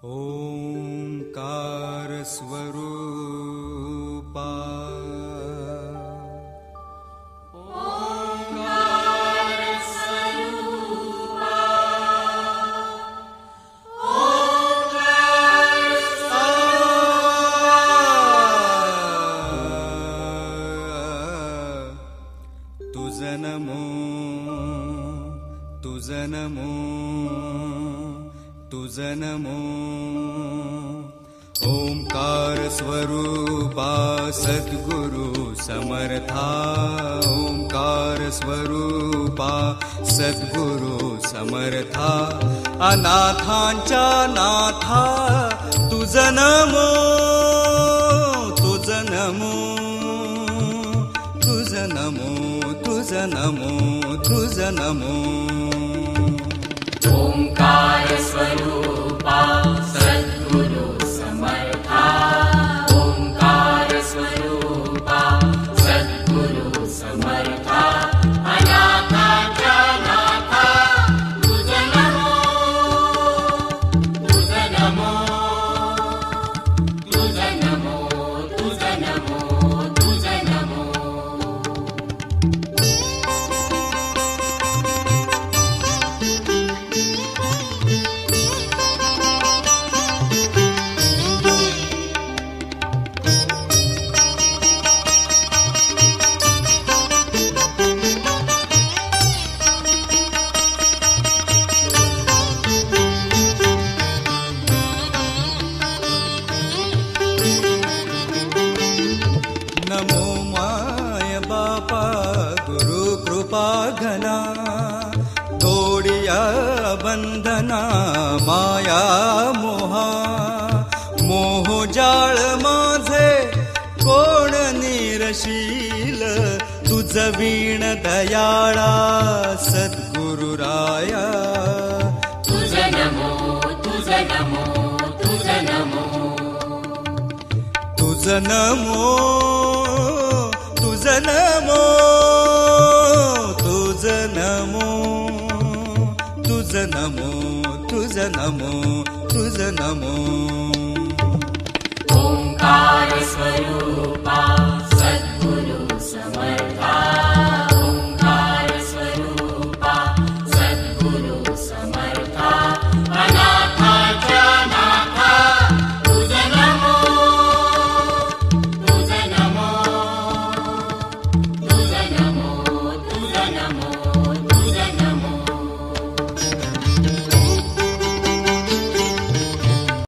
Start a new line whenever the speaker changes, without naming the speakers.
ओंकार स्वरूपा
ओंकार स्वरूपा ओंकार
स्वरूपा तुझ नमो तुझ नमो तुझ नमो ओंकार स्वरूपा सद्गुरु समर्था ओंकार स्वरूपा सद्गुरु समर्था अनाथांच्या नाथा तुझ नमो तुझ नमो तुझ नमो तुझ नमो तुझ नमो
ओंकार स्वरूपा सद्गुरु समर्था ओंकार स्वरूपा सद्गुरु समर्था अनाथांच्या नाथा तुझ नमो तुझ नमो तुझ नमो तुझ नमो तुझ नमो
नमो माय बापा गुरु कृपा घना तोडिया बंधना माया मोहा मोह जाळ माझे कोण निरशील तुझ वीण दयाळा सद्गुरु राया
तुझ नमो तुझ नमो तुझ नमो
तुझ नमो तुझ नमो तुझ नमो तुझ नमो तुझ नमो तुझ नमो
ओंकार स्वरूपा